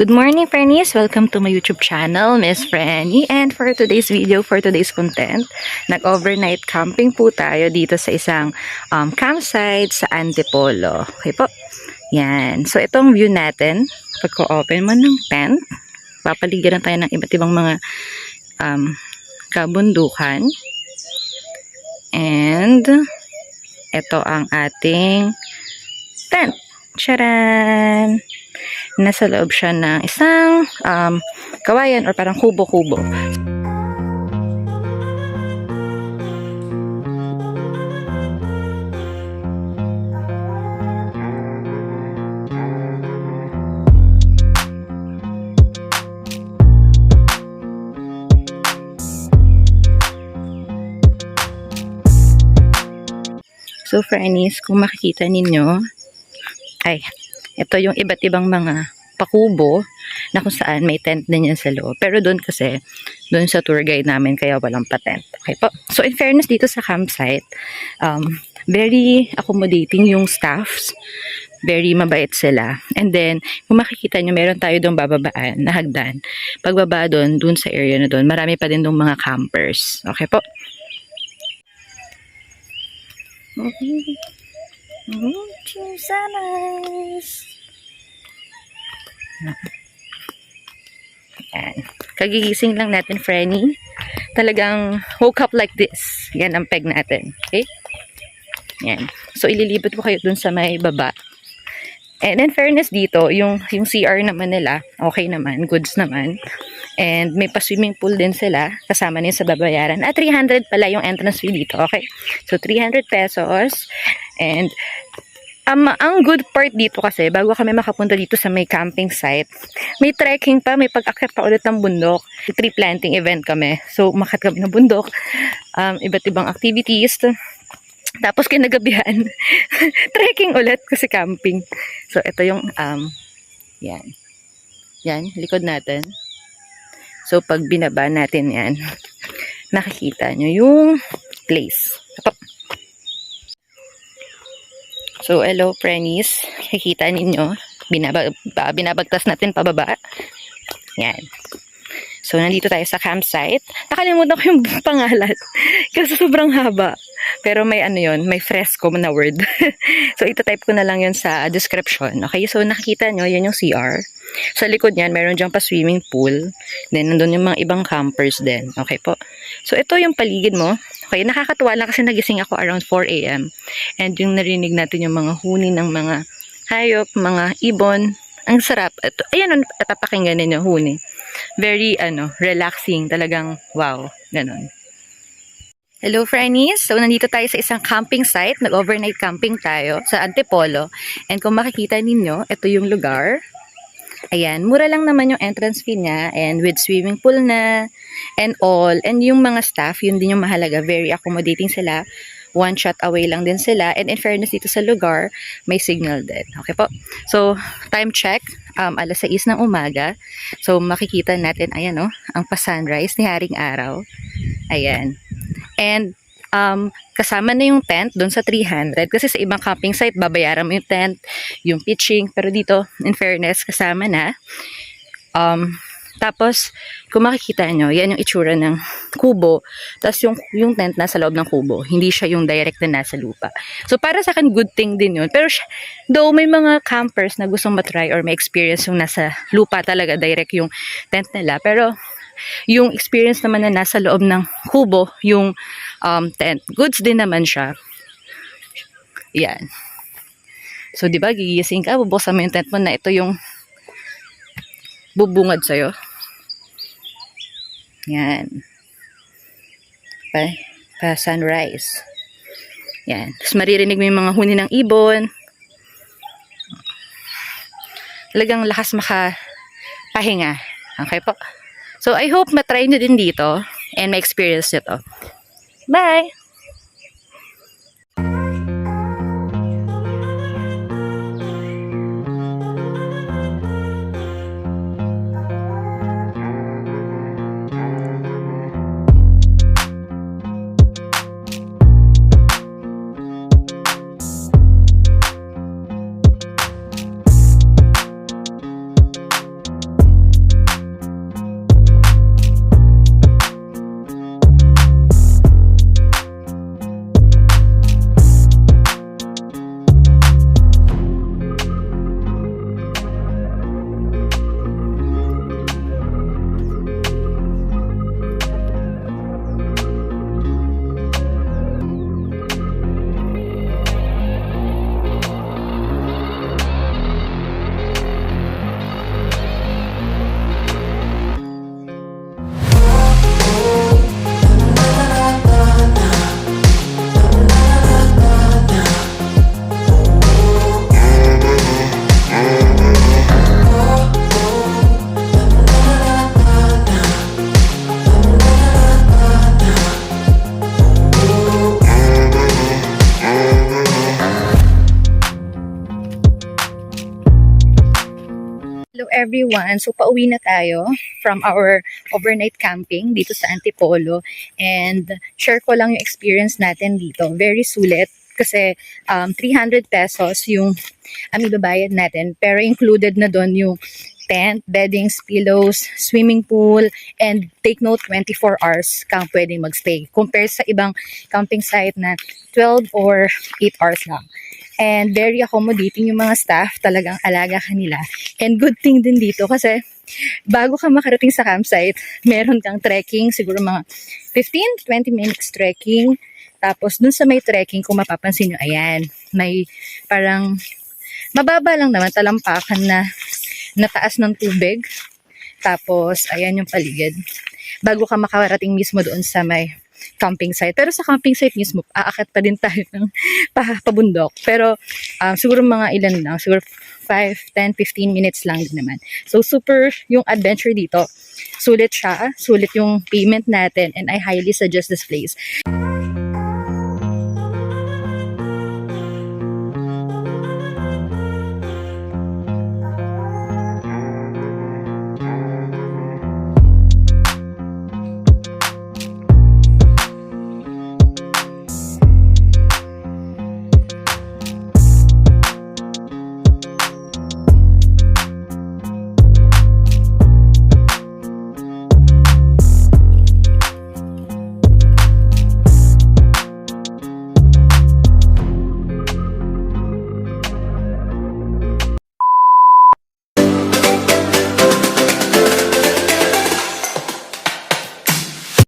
Good morning, Fernies! Welcome to my YouTube channel, Miss Franny. And for today's video, for today's content, nag-overnight camping po tayo dito sa isang campsite sa Antipolo. Okay po? Yan. So, itong view natin, pagka-open mo ng tent, papaligiran tayo ng iba't ibang mga kabundukan. And, ito ang ating tent. Charan! Nasa loob siya ng isang kawayan or parang kubo-kubo. So, friends, kung makikita ninyo, ito yung iba't ibang mga pakubo na kung saan may tent din yan sa loob. Pero doon kasi, doon sa tour guide namin, kaya walang patent. Okay po. So, in fairness dito sa campsite, very accommodating yung staffs. Very mabait sila. And then, kung makikita nyo, meron tayo doon bababaan na hagdan. Pagbaba doon sa area na doon, marami pa din doon mga campers. Okay po. Nice. Yan. Kagigising lang natin, Franny. Talagang woke up like this. Yan ang peg natin. Okay? Yan. So, ililibot ko kayo dun sa may baba. And in fairness dito, yung CR naman nila, okay naman, goods naman. And may pa-swimming pool din sila, kasama din sa babayaran. 300 pala yung entrance fee dito, okay? So, 300 pesos. And, ang good part dito kasi, bago kami makapunta dito sa may camping site, may trekking pa, may pag-akyat pa ulit ng bundok. Tree planting event kami. So, umakyat kami ng bundok. Iba't ibang activities. Tapos kinagabihan, trekking ulit kasi camping. So, ito yung, yan. Yan, likod natin. So, pag binaba natin yan, nakikita nyo yung place. So, hello, Frannies. Nakikita ninyo, binabagtas natin pababa. Yan. So, nandito tayo sa campsite. Nakalimutan ko yung pangalan. Kasi sobrang haba. Pero may may fresco na word. So, ito-type ko na lang yun sa description. Okay, so nakikita nyo, yan yung CR. Sa likod niyan, meron dyan pa swimming pool. Then, nandun yung mga ibang campers din. Okay po. So, ito yung paligid mo. Okay, nakakatuwa lang kasi nagising ako around 4 AM. And yung narinig natin yung mga huni ng mga hayop, mga ibon. Ang sarap. Ito, ayan, tapakinggan ninyo, huni. Very, relaxing. Talagang, wow. Ganon. Hello, Frannies. So, nandito tayo sa isang camping site. Nag-overnight camping tayo sa Antipolo. And kung makikita ninyo, ito yung lugar. Ayan, mura lang naman yung entrance fee niya. And with swimming pool na and all. And yung mga staff, yun din yung mahalaga. Very accommodating sila. One shot away lang din sila. And in fairness dito sa lugar, may signal din. Okay po? So, time check. Alas 6 ng umaga. So, makikita natin, ayan ang pa-sunrise ni Haring Araw. Ayan. And, kasama na yung tent doon sa 300. Kasi sa ibang camping site, babayaran mo yung tent, yung pitching. Pero dito, in fairness, kasama na. Tapos, kung makikita nyo, yan yung itsura ng kubo. Tapos yung tent nasa loob ng kubo. Hindi siya yung direct na nasa lupa. So, para sa akin, good thing din yun. Pero, though may mga campers na gustong matry or may experience yung nasa lupa talaga, direct yung tent nila. Pero, yung experience naman na nasa loob ng kubo, yung tent, goods din naman siya. Yan. So, di ba, gigising ka, bubuksan mo yung tent mo na ito yung bubungad sa'yo. Yan. Pa sunrise. Yan. Tapos maririnig mo yung mga huni ng ibon. Talagang lakas makapahinga. Okay po. So, I hope matry nyo din dito and ma-experience nyo to. Bye! everyone. So pauwi na tayo from our overnight camping dito sa Antipolo. And share ko lang yung experience natin dito. Very sulit kasi 300 pesos yung ibabayad natin. Pero included na doon yung tent, beddings, pillows, swimming pool, and take note, 24 hours kang pwedeng magstay. Compare sa ibang camping site na 12 or 8 hours lang. And very accommodating yung mga staff, talagang alaga kanila. And good thing din dito kasi bago ka makarating sa campsite, meron kang trekking, siguro mga 15-20 minutes trekking. Tapos dun sa may trekking, kung mapapansin nyo, ayan, may parang mababa lang naman, talampakan na nataas ng tubig. Tapos, ayan yung paligid. Bago ka makarating mismo doon sa may camping site. Pero sa camping site mismo, aakyat pa din tayo ng pabundok. Pero, siguro mga ilan lang. Siguro 5, 10, 15 minutes lang din naman. So, super yung adventure dito. Sulit siya. Sulit yung payment natin. And I highly suggest this place.